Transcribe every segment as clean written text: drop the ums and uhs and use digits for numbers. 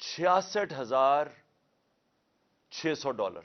$66,600।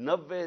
90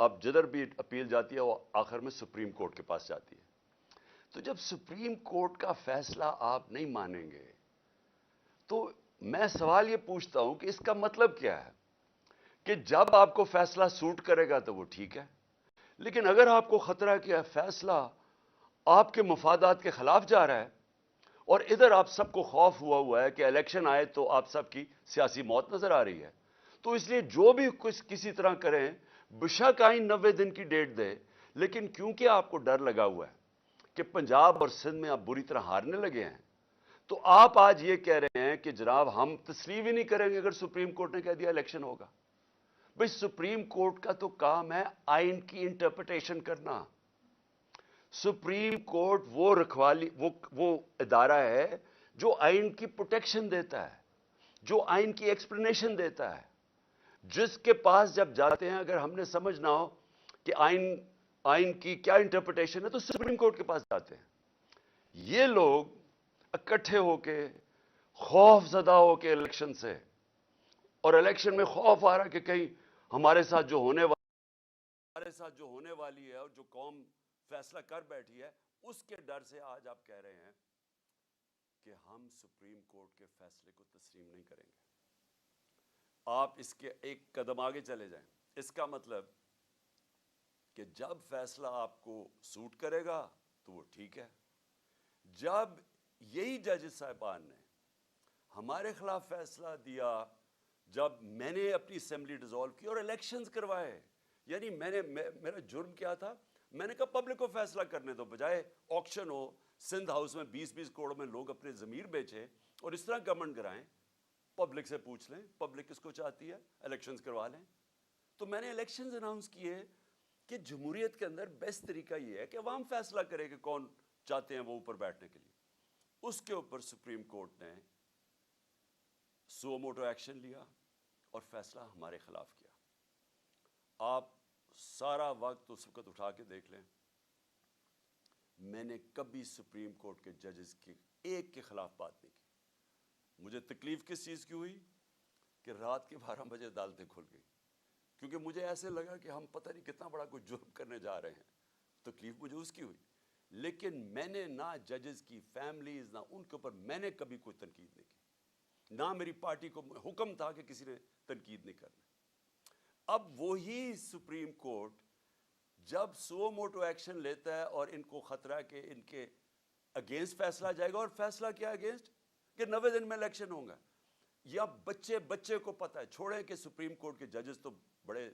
اب جدھر بھی اپیل جاتی ہے وہ آخر میں سپریم کورٹ کے پاس جاتی ہے. تو جب سپریم کورٹ کا فیصلہ آپ نہیں مانیں گے تو میں سوال یہ پوچھتا ہوں کہ اس کا مطلب کیا ہے کہ جب آپ کو فیصلہ سوٹ کرے گا تو وہ ٹھیک ہے، لیکن اگر آپ کو خطرہ ہے کہ فیصلہ آپ کے مفادات کے خلاف جا رہا ہے اور ادھر آپ سب کو خوف ہوا ہے کہ الیکشن آئے تو آپ سب کی سیاسی موت نظر آ رہی ہے، تو اس لیے جو بھی کسی طرح کریں بشک آئین 90 دن کی ڈیٹ دے، لیکن کیونکہ آپ کو ڈر لگا ہوا ہے کہ پنجاب اور سندھ میں آپ بری طرح ہارنے لگے ہیں، تو آپ آج یہ کہہ رہے ہیں کہ جناب ہم تسلیم ہی نہیں کریں گے اگر سپریم کورٹ نے کہہ دیا الیکشن ہوگا. بھئی سپریم کورٹ کا تو کام ہے آئین کی انٹرپریٹیشن کرنا. سپریم کورٹ وہ رکھوالی وہ ادارہ ہے جو آئین کی پروٹیکشن دیتا ہے، جو آئین کی ایکسپلینیشن دیتا ہے، جس کے پاس جب جاتے ہیں اگر ہم نے سمجھنا ہو کہ آئین کی کیا انٹرپریٹیشن ہے تو سپریم کورٹ کے پاس جاتے ہیں. یہ لوگ اکٹھے ہو کے خوف زدہ ہو کے الیکشن سے، اور الیکشن میں خوف آ رہا کہ کہیں ہمارے ساتھ جو ہونے والی ہے اور جو قوم فیصلہ کر بیٹھی ہے اس کے ڈر سے آج آپ کہہ رہے ہیں کہ ہم سپریم کورٹ کے فیصلے کو تسلیم نہیں کریں گے. آپ اس کے ایک قدم آگے چلے جائیں. اس کا مطلب کہ جب فیصلہ آپ کو سوٹ کرے گا تو وہ ٹھیک ہے. جب یہی ججز صاحبان نے ہمارے خلاف فیصلہ دیا، جب میں نے اپنی اسمبلی ڈیزالو کی اور الیکشنز کروائے، یعنی میرا جرم کیا تھا؟ میں نے کہا پبلک کو فیصلہ کرنے دو، بجائے آکشن ہو سندھ ہاؤس میں 20 کروڑ میں لوگ اپنے ضمیر بیچیں اور اس طرح گورنمنٹ کرائیں، پبلک سے پوچھ لیں پبلک کس کو چاہتی ہے، الیکشنز کروا لیں. تو میں نے الیکشنز اناؤنس کیے کہ جمہوریت کے اندر بیسٹ طریقہ یہ ہے کہ عوام فیصلہ کرے کہ کون چاہتے ہیں وہ اوپر بیٹھنے کے لیے. اس کے اوپر سپریم کورٹ نے سو موٹو ایکشن لیا اور فیصلہ ہمارے خلاف کیا. آپ سارا وقت اس وقت اٹھا کے دیکھ لیں، میں نے کبھی سپریم کورٹ کے ججز کی ایک کے خلاف بات نہیں کی. مجھے تکلیف کس چیز کی ہوئی کہ رات کے 12 بجے عدالتیں کھل گئی، کیونکہ مجھے ایسے لگا کہ ہم پتہ نہیں کتنا بڑا کوئی جرم کرنے جا رہے ہیں. تکلیف مجھے اس کی ہوئی، لیکن میں نے نہ ججز کی فیملیز نہ ان کے اوپر میں نے کبھی کوئی تنقید نہیں کی، نہ میری پارٹی کو حکم تھا کہ کسی نے تنقید نہیں کرنا. اب وہی سپریم کورٹ جب سو موٹو ایکشن لیتا ہے اور ان کو خطرہ کہ ان کے اگینسٹ فیصلہ جائے گا، اور فیصلہ کیا اگینسٹ کہ 90 دن میں الیکشن ہوں گا. یا بچے کو پتہ ہے، چھوڑیں کہ سپریم کورٹ کے ججز تو بڑے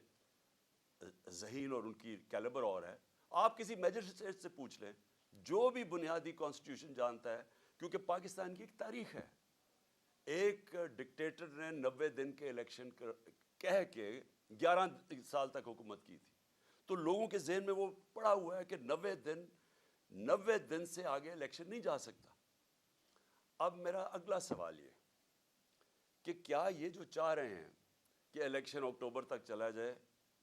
ذہین اور ان کی کیلیبر اور ہے، آپ کسی میجسٹریٹ سے پوچھ لیں جو بھی بنیادی کانسٹیٹیوشن جانتا ہے، کیونکہ پاکستان کی ایک تاریخ ہے. ایک ڈکٹیٹر نے 90 دن کے الیکشن کہہ کے 11 سال تک حکومت کی تھی، تو لوگوں کے ذہن میں وہ پڑا ہوا ہے کہ 90 دن سے آگے الیکشن نہیں جا سکتا. اب میرا اگلا سوال یہ کہ کیا یہ جو چاہ رہے ہیں کہ الیکشن اکتوبر تک چلا جائے،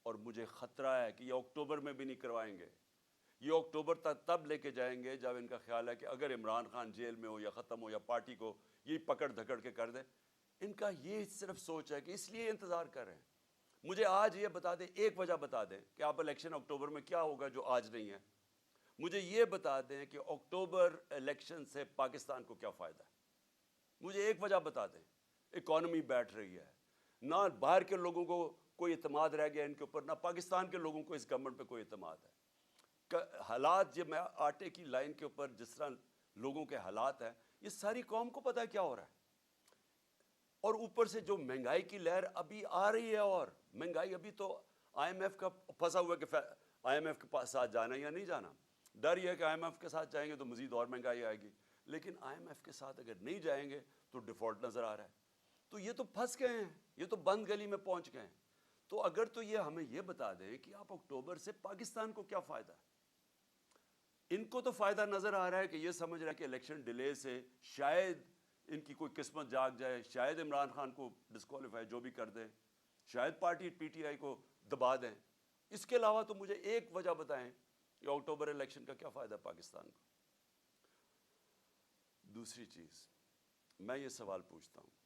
اور مجھے خطرہ ہے کہ یہ اکتوبر میں بھی نہیں کروائیں گے، یہ اکتوبر تک تب لے کے جائیں گے جب ان کا خیال ہے کہ اگر عمران خان جیل میں ہو یا ختم ہو یا پارٹی کو یہ پکڑ دھکڑ کے کر دیں. ان کا یہ صرف سوچ ہے کہ اس لیے انتظار کر رہے ہیں. مجھے آج یہ بتا دیں، ایک وجہ بتا دیں کہ آپ الیکشن اکتوبر میں کیا ہوگا جو آج نہیں ہے. مجھے یہ بتا دیں کہ اکتوبر الیکشن سے پاکستان کو کیا فائدہ ہے. مجھے ایک وجہ بتا دیں. اکانومی بیٹھ رہی ہے، نہ باہر کے لوگوں کو کوئی اعتماد رہ گیا ان کے اوپر، نہ پاکستان کے لوگوں کو اس گورنمنٹ پہ کوئی اعتماد ہے. حالات جب میں آٹے کی لائن کے اوپر جس طرح لوگوں کے حالات ہیں، یہ ساری قوم کو پتہ ہے کیا ہو رہا ہے. اور اوپر سے جو مہنگائی کی لہر ابھی آ رہی ہے، اور مہنگائی ابھی تو آئی ایم ایف کا پھنسا ہوا ہے کہ آئی ایم ایف کے ساتھ جانا یا نہیں جانا. ڈر یہ ہے کہ آئی ایم ایف کے ساتھ جائیں گے تو مزید اور مہنگائی آئے گی، لیکن آئی ایم ایف کے ساتھ اگر نہیں جائیں گے تو ڈیفالٹ نظر آ رہا ہے. تو یہ تو پھنس گئے ہیں، یہ تو بند گلی میں پہنچ گئے ہیں. تو اگر تو یہ ہمیں یہ بتا دیں کہ آپ اکتوبر سے پاکستان کو کیا فائدہ ہے. ان کو تو فائدہ نظر آ رہا ہے کہ یہ سمجھ رہا ہے کہ الیکشن ڈیلے سے شاید ان کی کوئی قسمت جاگ جائے، شاید عمران خان کو ڈسکوالیفائی جو بھی کر دیں، شاید پارٹی پی ٹی آئی کو دبا دیں. اس کے علاوہ تو مجھے ایک وجہ بتائیں کہ اکتوبر الیکشن کا کیا فائدہ پاکستان کو. دوسری چیز میں یہ سوال پوچھتا ہوں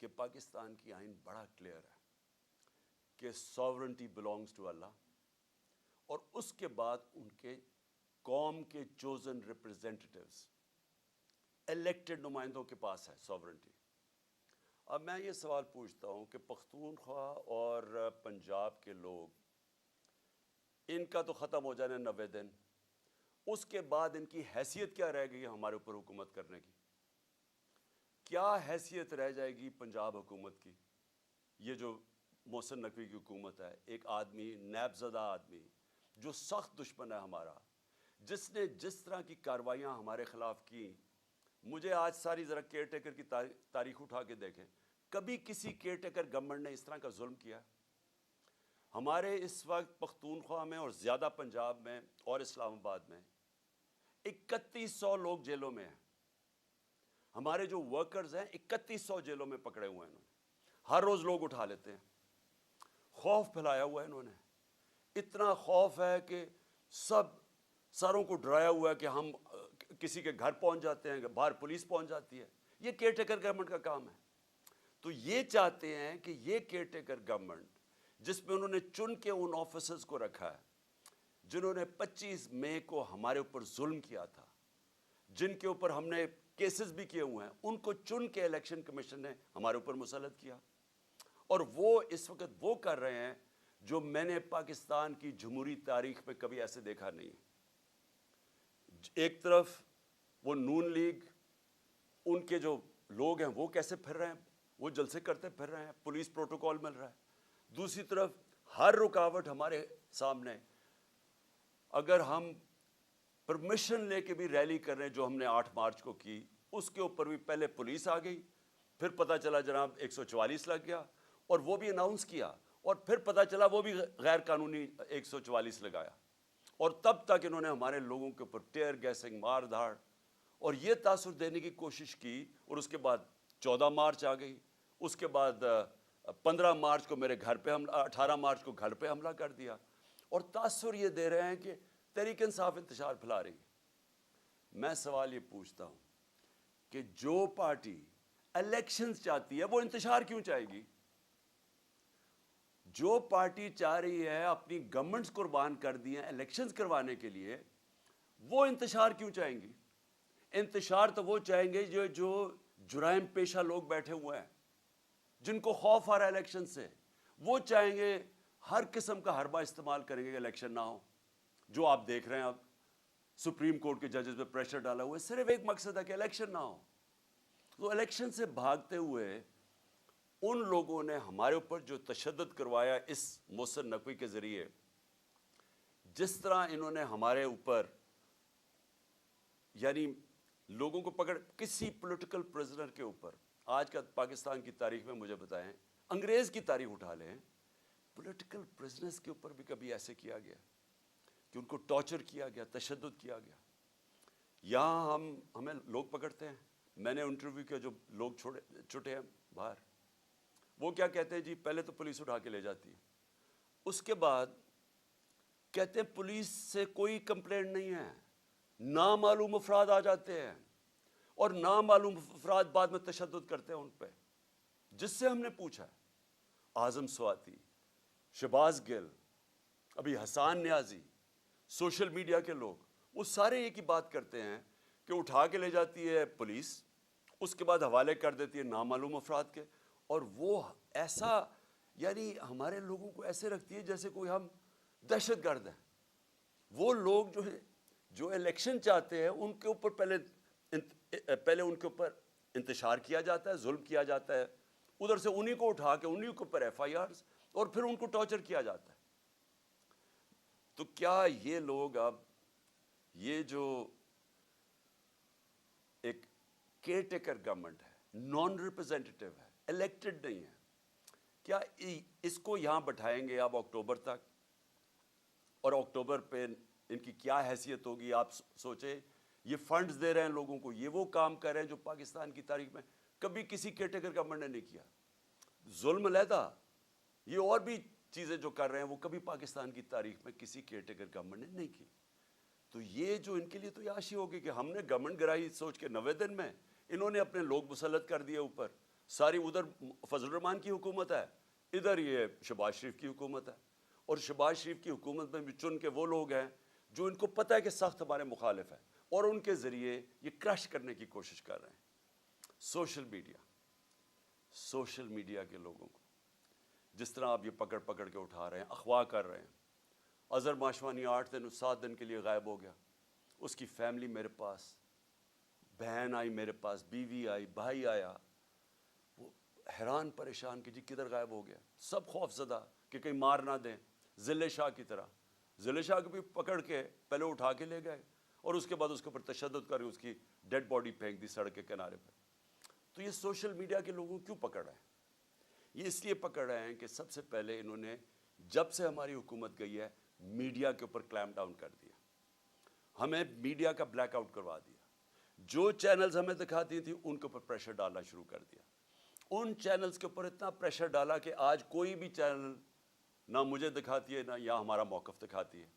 کہ پاکستان کی آئین بڑا کلیئر ہے کہ ساورنٹی بلانگز ٹو اللہ، اور اس کے بعد ان کے قوم کے چوزن ریپرزینٹیٹیوز، الیکٹڈ نمائندوں کے پاس ہے ساورنٹی۔ اب میں یہ سوال پوچھتا ہوں کہ پختونخوا اور پنجاب کے لوگ، ان کا تو ختم ہو جانا 90 دن، اس کے بعد ان کی حیثیت کیا رہ گئی ہمارے اوپر حکومت کرنے کی؟ کیا حیثیت رہ جائے گی پنجاب حکومت کی؟ یہ جو محسن نقوی کی حکومت ہے، ایک آدمی، نیب زدہ آدمی جو سخت دشمن ہے ہمارا، جس نے جس طرح کی کارروائیاں ہمارے خلاف کی، مجھے آج ساری ذرا کیئر ٹیکر کی تاریخ اٹھا کے دیکھیں، کبھی کسی کیئر ٹیکر گورنمنٹ نے اس طرح کا ظلم کیا؟ ہمارے اس وقت پختونخوا میں اور زیادہ پنجاب میں اور اسلام آباد میں 3100 لوگ جیلوں میں ہیں۔ ہمارے جو ورکرز ہیں 3100 جیلوں میں پکڑے ہوئے ہیں، انہوں نے ہر روز لوگ اٹھا لیتے ہیں۔ خوف پھیلایا ہوا ہے انہوں نے، اتنا خوف ہے کہ سب ساروں کو ڈرایا ہوا ہے کہ ہم کسی کے گھر پہنچ جاتے ہیں، باہر پولیس پہنچ جاتی ہے۔ یہ کیئر ٹیکر گورنمنٹ کا کام ہے۔ تو یہ چاہتے ہیں کہ یہ کیئر ٹیکر گورنمنٹ، جس میں انہوں نے چن کے ان آفیسرز کو رکھا ہے جنہوں نے 25 مئی کو ہمارے اوپر ظلم کیا تھا، جن کے اوپر ہم نے کیسز بھی کیے ہوئے ہیں، ان کو چن کے الیکشن کمیشن نے ہمارے اوپر مسلط کیا، اور وہ اس وقت وہ کر رہے ہیں جو میں نے پاکستان کی جمہوری تاریخ میں کبھی ایسے دیکھا نہیں ہے۔ ایک طرف وہ نون لیگ، ان کے جو لوگ ہیں وہ کیسے پھر رہے ہیں، وہ جلسے کرتے پھر رہے ہیں، پولیس پروٹوکول مل رہا ہے۔ دوسری طرف ہر رکاوٹ ہمارے سامنے، اگر ہم پرمیشن لے کے بھی ریلی کر رہے ہیں جو ہم نے 8 مارچ کو کی، اس کے اوپر بھی پہلے پولیس آ گئی، پھر پتہ چلا جناب 144 لگ گیا، اور وہ بھی اناؤنس کیا، اور پھر پتہ چلا وہ بھی غیر قانونی 144 لگایا، اور تب تک انہوں نے ہمارے لوگوں کے اوپر ٹیئر گیسنگ، مار دھاڑ، اور یہ تاثر دینے کی کوشش کی، اور اس کے بعد 14 مارچ آ گئی، اس کے بعد 15 مارچ کو میرے گھر پہ حملہ، 18 مارچ کو گھر پہ حملہ کر دیا، اور تاثر یہ دے رہے ہیں کہ تحریک انصاف انتشار پھیلا رہی ہے۔ میں سوال یہ پوچھتا ہوں کہ جو پارٹی الیکشنز چاہتی ہے وہ انتشار کیوں چاہے گی؟ جو پارٹی چاہ رہی ہے اپنی گورنمنٹس قربان کر دی ہیں الیکشنز کروانے کے لیے، وہ انتشار کیوں چاہیں گی؟ انتشار تو وہ چاہیں گے جو جرائم پیشہ لوگ بیٹھے ہوئے ہیں، جن کو خوف آ رہا ہے الیکشن سے، وہ چاہیں گے ہر قسم کا حربہ استعمال کریں گے کہ الیکشن نہ ہو۔ جو آپ دیکھ رہے ہیں اب سپریم کورٹ کے ججز پہ پریشر ڈالا ہوا ہے، صرف ایک مقصد ہے کہ الیکشن نہ ہو۔ تو الیکشن سے بھاگتے ہوئے ان لوگوں نے ہمارے اوپر جو تشدد کروایا اس محسن نقوی کے ذریعے، جس طرح انہوں نے ہمارے اوپر یعنی لوگوں کو پکڑ، کسی پولیٹیکل پرزنر کے اوپر، آج کا پاکستان کی تاریخ میں مجھے بتائیں، انگریز کی تاریخ اٹھا لیں، پولیٹیکل پرزنرز کے اوپر بھی کبھی ایسے کیا گیا کہ ان کو ٹارچر کیا گیا، تشدد کیا گیا؟ یہاں ہمیں لوگ پکڑتے ہیں، میں نے انٹرویو کیا جو لوگ چھوٹے ہیں باہر، وہ کیا کہتے ہیں جی پہلے تو پولیس اٹھا کے لے جاتی ہے، اس کے بعد کہتے ہیں پولیس سے کوئی کمپلینٹ نہیں ہے، نامعلوم افراد آ جاتے ہیں اور نامعلوم افراد بعد میں تشدد کرتے ہیں ان پہ۔ جس سے ہم نے پوچھا، اعظم سواتی، شہباز گل، ابھی حسان نیازی، سوشل میڈیا کے لوگ، وہ سارے ایک ہی بات کرتے ہیں کہ اٹھا کے لے جاتی ہے پولیس، اس کے بعد حوالے کر دیتی ہے نامعلوم افراد کے، اور وہ ایسا یعنی ہمارے لوگوں کو ایسے رکھتی ہے جیسے کوئی ہم دہشت گرد ہیں۔ وہ لوگ جو ہیں جو الیکشن چاہتے ہیں، ان کے اوپر پہلے ان کے اوپر انتشار کیا جاتا ہے، ظلم کیا جاتا ہے، ادھر سے انہی کو اٹھا کے انہی کے اوپر ایف آئی آرز، اور پھر ان کو ٹارچر کیا جاتا ہے۔ تو کیا یہ لوگ اب یہ جو ایک کیئر ٹیکر گورنمنٹ ہے، نان ریپرزینٹیٹیو ہے، الیکٹڈ نہیں ہے، کیا اس کو یہاں بٹھائیں گے اب اکتوبر تک؟ اور اکتوبر پہ ان کی کیا حیثیت ہوگی آپ سوچیں۔ یہ فنڈز دے رہے ہیں لوگوں کو، یہ وہ کام کر رہے ہیں جو پاکستان کی تاریخ میں کبھی کسی کیئر ٹیکر گورنمنٹ نے نہیں کیا۔ ظلم علیحدہ، یہ اور بھی چیزیں جو کر رہے ہیں وہ کبھی پاکستان کی تاریخ میں کسی کیئر ٹیکر گورنمنٹ نے نہیں کی۔ تو یہ جو ان کے لیے تو یہ عاشی ہوگی کہ ہم نے گورنمنٹ گرائی سوچ کے 90 دن میں انہوں نے اپنے لوگ مسلط کر دیے اوپر، ساری ادھر فضل الرحمان کی حکومت ہے، ادھر یہ شہباز شریف کی حکومت ہے، اور شہباز شریف کی حکومت میں بھی چن کے وہ لوگ ہیں جو ان کو پتہ ہے کہ سخت ہمارے مخالف ہیں، اور ان کے ذریعے یہ کرش کرنے کی کوشش کر رہے ہیں۔ سوشل میڈیا کے لوگوں کو جس طرح آپ یہ پکڑ پکڑ کے اٹھا رہے ہیں، اغوا کر رہے ہیں۔ اظہر ماشوانی 8 دن 7 دن کے لیے غائب ہو گیا، اس کی فیملی میرے پاس، بہن آئی میرے پاس، بیوی آئی، بھائی آیا، وہ حیران پریشان کہ جی کدھر غائب ہو گیا، سب خوف زدہ کہ کہیں مار نہ دیں، ضلع شاہ کی طرح۔ ضلع شاہ کو بھی پکڑ کے پہلے اٹھا کے لے گئے، اور اس کے بعد اس کے اوپر تشدد کر اس کی ڈیڈ باڈی پھینک دی سڑک کے کنارے پہ۔ تو یہ سوشل میڈیا کے لوگوں کیوں پکڑ رہے ہیں؟ یہ اس لیے پکڑ رہے ہیں کہ سب سے پہلے انہوں نے جب سے ہماری حکومت گئی ہے میڈیا کے اوپر کلیمپ ڈاؤن کر دیا، ہمیں میڈیا کا بلیک آؤٹ کروا دیا، جو چینلز ہمیں دکھاتی تھیں ان کے اوپر پریشر ڈالنا شروع کر دیا، ان چینلز کے اوپر اتنا پریشر ڈالا کہ آج کوئی بھی چینل نہ مجھے دکھاتی ہے نہ یا ہمارا موقف دکھاتی ہے۔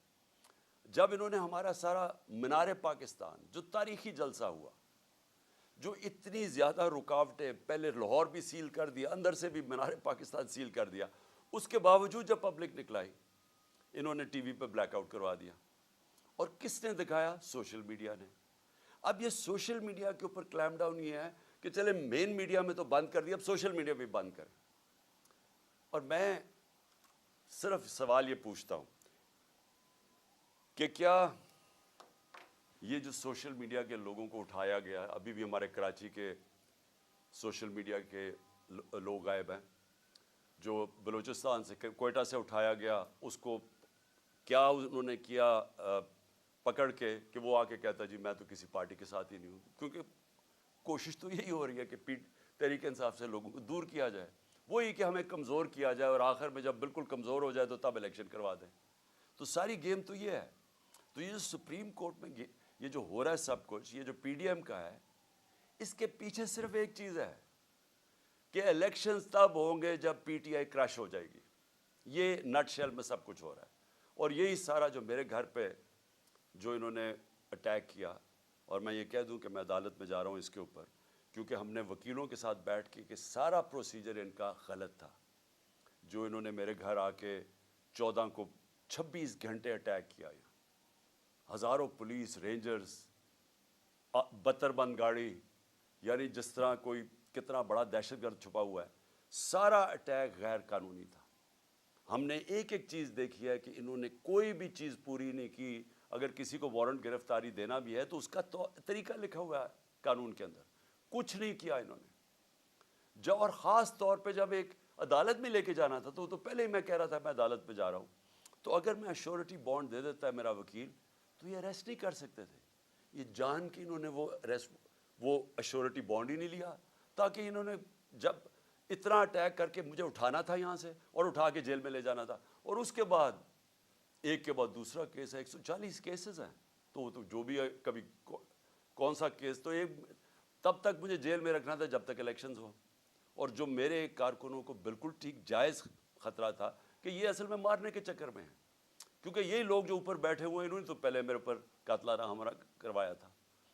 جب انہوں نے ہمارا سارا مینار پاکستان جو تاریخی جلسہ ہوا، جو اتنی زیادہ رکاوٹیں، پہلے لاہور بھی سیل کر دیا، اندر سے بھی مینار پاکستان سیل کر دیا، اس کے باوجود جب پبلک نکلائی انہوں نے ٹی وی پہ بلیک آؤٹ کروا دیا۔ اور کس نے دکھایا؟ سوشل میڈیا نے۔ اب یہ سوشل میڈیا کے اوپر کلیمپ ڈاؤن یہ ہے کہ چلے مین میڈیا میں تو بند کر دیا، اب سوشل میڈیا بھی بند کریں۔ اور میں صرف سوال یہ پوچھتا ہوں کہ کیا یہ جو سوشل میڈیا کے لوگوں کو اٹھایا گیا، ابھی بھی ہمارے کراچی کے سوشل میڈیا کے لوگ غائب ہیں، جو بلوچستان سے کوئٹہ سے اٹھایا گیا، اس کو کیا انہوں نے کیا پکڑ کے کہ وہ آ کے کہتا جی میں تو کسی پارٹی کے ساتھ ہی نہیں ہوں، کیونکہ کوشش تو یہی ہو رہی ہے کہ تحریک انصاف سے لوگوں کو دور کیا جائے، وہی کہ ہمیں کمزور کیا جائے، اور آخر میں جب بالکل کمزور ہو جائے تو تب الیکشن کروا دیں۔ تو ساری گیم تو یہ ہے۔ تو یہ جو سپریم کورٹ میں یہ جو ہو رہا ہے سب کچھ، یہ جو پی ڈی ایم کا ہے، اس کے پیچھے صرف ایک چیز ہے کہ الیکشنز تب ہوں گے جب پی ٹی آئی کرش ہو جائے گی۔ یہ نٹ شیل میں سب کچھ ہو رہا ہے، اور یہی سارا جو میرے گھر پہ جو انہوں نے اٹیک کیا، اور میں یہ کہہ دوں کہ میں عدالت میں جا رہا ہوں اس کے اوپر، کیونکہ ہم نے وکیلوں کے ساتھ بیٹھ کے کہ سارا پروسیجر ان کا غلط تھا، جو انہوں نے میرے گھر آ کے 14 کو 26 گھنٹے اٹیک کیا، ہزاروں پولیس رینجرز، بتر بند گاڑی، یعنی جس طرح کوئی کتنا بڑا دہشت گرد چھپا ہوا ہے، سارا اٹیک غیر قانونی تھا۔ ہم نے ایک ایک چیز دیکھی ہے کہ انہوں نے کوئی بھی چیز پوری نہیں کی۔ اگر کسی کو وارنٹ گرفتاری دینا بھی ہے تو اس کا طریقہ لکھا ہوا ہے قانون کے اندر، کچھ نہیں کیا انہوں نے۔ اور خاص طور پہ جب ایک عدالت میں لے کے جانا تھا تو پہلے ہی میں کہہ رہا تھا میں عدالت پہ جا رہا ہوں، تو اگر میں ایشورٹی بانڈ دے دیتا ہے میرا وکیل تو یہ اریسٹ نہیں کر سکتے تھے۔ یہ جان کے انہوں نے وہ ایشورٹی بانڈ ہی نہیں لیا، تاکہ انہوں نے جب اتنا اٹیک کر کے مجھے اٹھانا تھا یہاں سے اور اٹھا کے جیل میں لے جانا تھا، اور اس کے بعد ایک کے بعد دوسرا کیس ہے، 140 کیسز ہیں، تو جو بھی ہے کبھی کون سا کیس، تو تب تک مجھے جیل میں رکھنا تھا جب تک الیکشنز ہو۔ اور جو میرے کارکنوں کو بالکل ٹھیک جائز خطرہ تھا کہ یہ اصل میں مارنے کے چکر میں ہیں، کیونکہ یہی لوگ جو اوپر بیٹھے ہوئے ہیں انہوں نے تو پہلے میرے اوپر قاتلانہ حملہ کروایا تھا،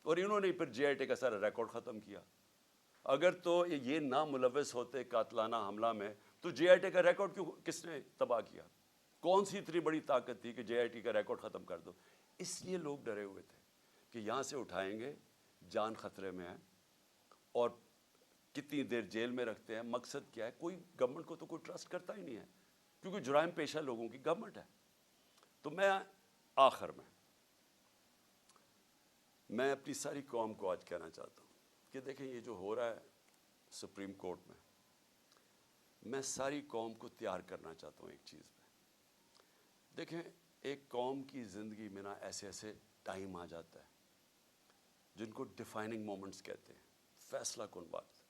اور انہوں نے پھر جے آئی ٹی کا سارا ریکارڈ ختم کیا۔ اگر تو یہ ناملوث ہوتے قاتلانہ حملہ میں تو جے آئی ٹی کا ریکارڈ کس نے تباہ کیا؟ کون سی اتنی بڑی طاقت تھی کہ جے آئی ٹی کا ریکارڈ ختم کر دو؟ اس لیے لوگ ڈرے ہوئے تھے کہ یہاں سے اٹھائیں گے، جان خطرے میں ہے، اور کتنی دیر جیل میں رکھتے ہیں، مقصد کیا ہے؟ کوئی گورنمنٹ کو تو کوئی ٹرسٹ کرتا ہی نہیں ہے، کیونکہ جرائم پیشہ لوگوں کی گورنمنٹ ہے۔ تو میں آخر میں اپنی ساری قوم کو آج کہنا چاہتا ہوں کہ دیکھیں یہ جو ہو رہا ہے سپریم کورٹ میں ساری قوم کو تیار کرنا چاہتا ہوں ایک چیز پہ۔ دیکھیں ایک قوم کی زندگی میں نا ایسے ایسے ٹائم آ جاتا ہے جن کو ڈیفائننگ مومنٹس کہتے ہیں، فیصلہ کن وقت۔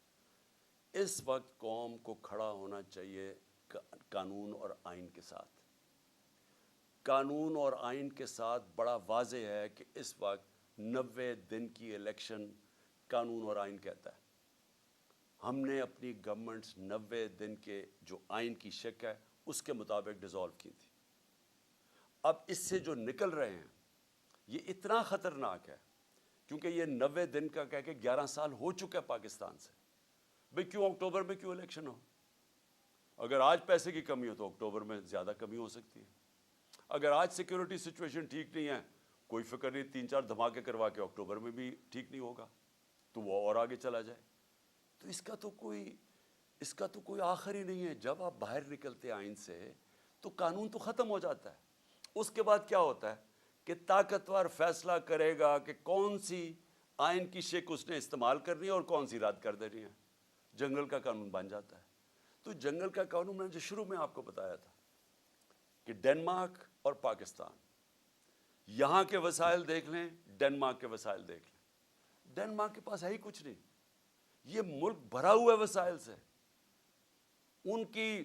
اس وقت قوم کو کھڑا ہونا چاہیے قانون اور آئین کے ساتھ۔ قانون اور آئین کے ساتھ بڑا واضح ہے کہ اس وقت 90 دن کی الیکشن قانون اور آئین کہتا ہے۔ ہم نے اپنی گورنمنٹس 90 دن کے جو آئین کی شک ہے اس کے مطابق ڈیزالو کی تھی۔ اب اس سے جو نکل رہے ہیں یہ اتنا خطرناک ہے، کیونکہ یہ 90 دن کا کہہ کے 11 سال ہو چکا ہے پاکستان سے۔ بھئی کیوں اکتوبر میں کیوں الیکشن ہو؟ اگر آج پیسے کی کمی ہو تو اکتوبر میں زیادہ کمی ہو سکتی ہے. اگر آج سیکیورٹی سچویشن ٹھیک نہیں ہے، کوئی فکر نہیں، 3-4 دھماکے کروا کے اکتوبر میں بھی ٹھیک نہیں ہوگا تو وہ اور آگے چلا جائے. تو اس کا تو کوئی آخر ہی نہیں ہے. جب آپ باہر نکلتے ہیں آئین سے تو قانون تو ختم ہو جاتا ہے. اس کے بعد کیا ہوتا ہے کہ طاقتور فیصلہ کرے گا کہ کون سی آئین کی شق اس نے استعمال کرنی ہے اور کون سی رد کر دینی ہے. جنگل کا قانون بن جاتا ہے. تو جنگل کا قانون میں جو شروع میں آپ کو بتایا تھا کہ ڈنمارک اور پاکستان، یہاں کے وسائل دیکھ لیں، ڈنمارک کے وسائل دیکھ لیں. ڈنمارک کے پاس ہے ہی کچھ نہیں. یہ ملک بھرا ہوا ہے وسائل سے. ان کی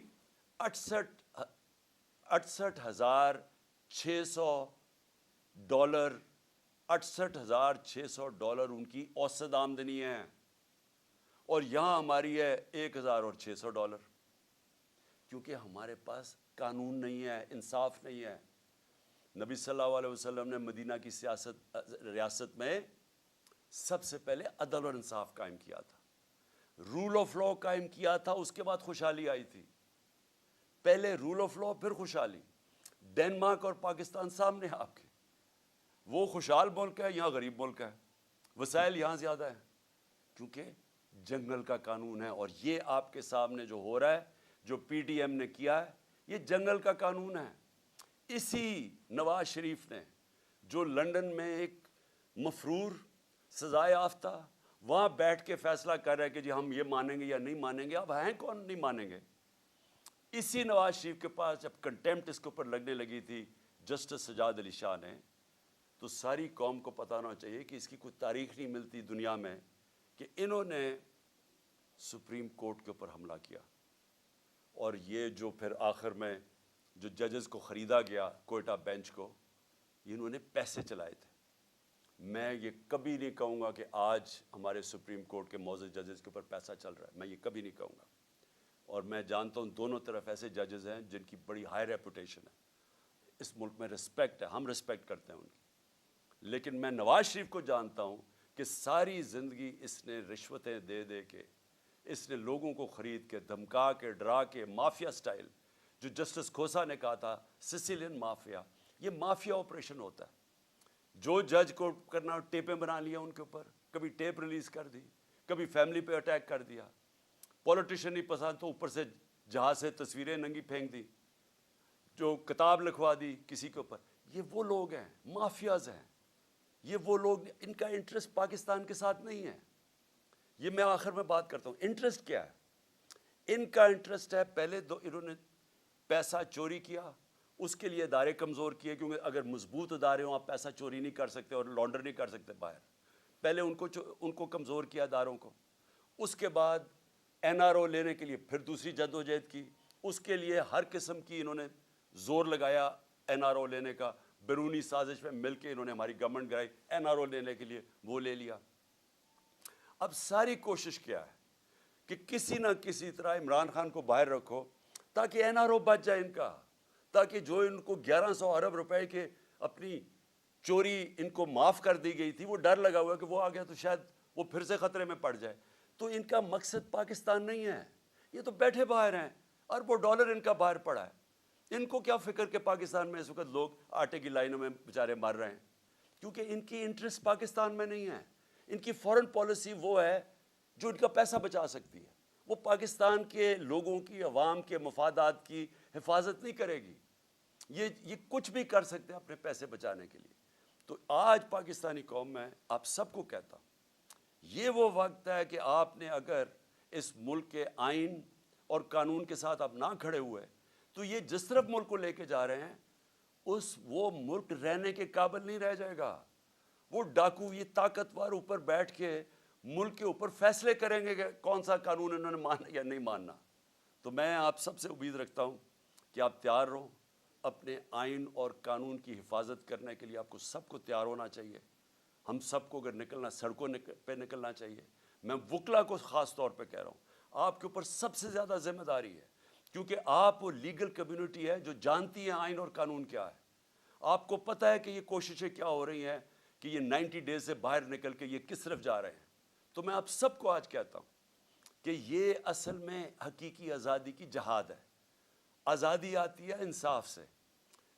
68,600 ڈالر ان کی اوسط آمدنی ہے، اور یہاں ہماری ہے $1,600. کیونکہ ہمارے پاس قانون نہیں ہے، انصاف نہیں ہے. نبی صلی اللہ علیہ وسلم نے مدینہ کی ریاست میں سب سے پہلے عدل اور انصاف قائم کیا تھا، رول آف لا قائم کیا تھا. اس کے بعد خوشحالی آئی تھی. پہلے رول آف لا پھر خوشحالی. ڈنمارک اور پاکستان سامنے آپ کے، وہ خوشحال ملک ہے، یہاں غریب ملک ہے. وسائل یہاں زیادہ ہیں کیونکہ جنگل کا قانون ہے. اور یہ آپ کے سامنے جو ہو رہا ہے، جو پی ڈی ایم نے کیا ہے، یہ جنگل کا قانون ہے. اسی نواز شریف نے جو لندن میں ایک مفرور سزائے یافتہ وہاں بیٹھ کے فیصلہ کر رہے کہ جی ہم یہ مانیں گے یا نہیں مانیں گے. اب ہیں کون نہیں مانیں گے؟ اسی نواز شریف کے پاس جب کنٹیمپٹ اس کے اوپر لگنے لگی تھی جسٹس سجاد علی شاہ نے، تو ساری قوم کو پتہ ہونا چاہیے کہ اس کی کوئی تاریخ نہیں ملتی دنیا میں کہ انہوں نے سپریم کورٹ کے اوپر حملہ کیا. اور یہ جو پھر آخر میں جو ججز کو خریدا گیا کوئٹہ بینچ کو، انہوں نے پیسے چلائے تھے. میں یہ کبھی نہیں کہوں گا کہ آج ہمارے سپریم کورٹ کے معزز ججز کے اوپر پیسہ چل رہا ہے. میں یہ کبھی نہیں کہوں گا. اور میں جانتا ہوں دونوں طرف ایسے ججز ہیں جن کی بڑی ہائی ریپوٹیشن ہے. اس ملک میں رسپیکٹ ہے، ہم رسپیکٹ کرتے ہیں ان کی. لیکن میں نواز شریف کو جانتا ہوں کہ ساری زندگی اس نے رشوتیں دے دے کے، اس نے لوگوں کو خرید کے، دھمکا کے، ڈرا کے، مافیا سٹائل، جو جسٹس کھوسا نے کہا تھا سسیلین مافیا، یہ مافیا آپریشن ہوتا ہے. جو جج کو کرنا ٹیپیں بنا لیا ان کے اوپر، کبھی ٹیپ ریلیز کر دی، کبھی فیملی پہ اٹیک کر دیا. پولیٹیشین نہیں پسند تو اوپر سے جہاز سے تصویریں ننگی پھینک دی، جو کتاب لکھوا دی کسی کے اوپر. یہ وہ لوگ ہیں، مافیاز ہیں. یہ وہ لوگ، ان کا انٹرسٹ پاکستان کے ساتھ نہیں ہے. یہ میں آخر میں بات کرتا ہوں انٹرسٹ کیا ہے. ان کا انٹرسٹ ہے پہلے انہوں نے پیسہ چوری کیا، اس کے لیے ادارے کمزور کیے، کیونکہ اگر مضبوط ادارے ہوں آپ پیسہ چوری نہیں کر سکتے اور لانڈر نہیں کر سکتے باہر. پہلے ان کو کمزور کیا اداروں کو. اس کے بعد این آر او لینے کے لیے پھر دوسری جدوجہد کی. اس کے لیے ہر قسم کی انہوں نے زور لگایا این آر او لینے کا. بیرونی سازش میں مل کے انہوں نے ہماری گورنمنٹ گرائی این آر او لینے کے لیے، وہ لے لیا. اب ساری کوشش کیا ہے کہ کسی نہ کسی طرح عمران خان کو باہر رکھو تاکہ این آر او بچ جائے ان کا، تاکہ جو ان کو 1100 ارب روپے کے اپنی چوری ان کو معاف کر دی گئی تھی، وہ ڈر لگا ہوا کہ وہ آ گیا تو شاید وہ پھر سے خطرے میں پڑ جائے. تو ان کا مقصد پاکستان نہیں ہے. یہ تو بیٹھے باہر ہیں، اربوں ڈالر ان کا باہر پڑا ہے. ان کو کیا فکر کہ پاکستان میں اس وقت لوگ آٹے کی لائنوں میں بیچارے مر رہے ہیں، کیونکہ ان کی انٹرسٹ پاکستان میں نہیں ہے. ان کی فورن پالیسی وہ ہے جو ان کا پیسہ بچا سکتی ہے. وہ پاکستان کے لوگوں کی، عوام کے مفادات کی حفاظت نہیں کرے گی. یہ کچھ بھی کر سکتے ہیں اپنے پیسے بچانے کے لیے. تو آج پاکستانی قوم میں آپ سب کو کہتا ہوں، یہ وہ وقت ہے کہ آپ نے اگر اس ملک کے آئین اور قانون کے ساتھ آپ نہ کھڑے ہوئے تو یہ جس طرف ملک کو لے کے جا رہے ہیں وہ ملک رہنے کے قابل نہیں رہ جائے گا. وہ ڈاکو، یہ طاقتور اوپر بیٹھ کے ملک کے اوپر فیصلے کریں گے کہ کون سا قانون انہوں نے ماننا یا نہیں ماننا. تو میں آپ سب سے امید رکھتا ہوں کہ آپ تیار رہو. اپنے آئین اور قانون کی حفاظت کرنے کے لیے آپ کو سب کو تیار ہونا چاہیے. ہم سب کو اگر نکلنا، سڑکوں پہ نکلنا چاہیے. میں وکلا کو خاص طور پہ کہہ رہا ہوں، آپ کے اوپر سب سے زیادہ ذمہ داری ہے، کیونکہ آپ وہ لیگل کمیونٹی ہے جو جانتی ہے آئین اور قانون کیا ہے. آپ کو پتہ ہے کہ یہ کوششیں کیا ہو رہی ہیں کہ یہ 90 ڈیز سے باہر نکل کے یہ کس طرف جا رہے ہیں. تو میں آپ سب کو آج کہتا ہوں کہ یہ اصل میں حقیقی آزادی کی جہاد ہے. آزادی آتی ہے انصاف سے.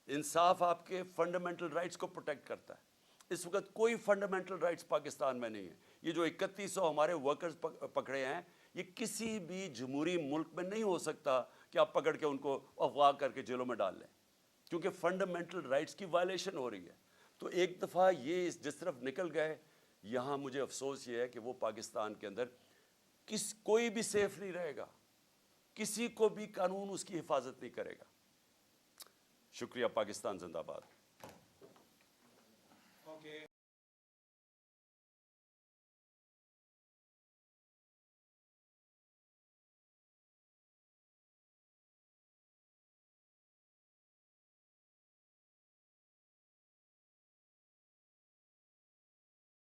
انصاف آپ کے فنڈامنٹل رائٹس کو پروٹیکٹ کرتا ہے. اس وقت کوئی فنڈامنٹل رائٹس پاکستان میں نہیں ہے. یہ جو 3100 ہمارے ورکرز پکڑے ہیں، یہ کسی بھی جمہوری ملک میں نہیں ہو سکتا کہ آپ پکڑ کے ان کو اغوا کر کے جیلوں میں ڈال لیں، کیونکہ فنڈامنٹل رائٹس کی وائلیشن ہو رہی ہے. تو ایک دفعہ یہ جس طرف نکل گئے، یہاں مجھے افسوس یہ ہے کہ وہ پاکستان کے اندر کوئی بھی سیف نہیں رہے گا، کسی کو بھی قانون اس کی حفاظت نہیں کرے گا. شکریہ. پاکستان زندہ باد.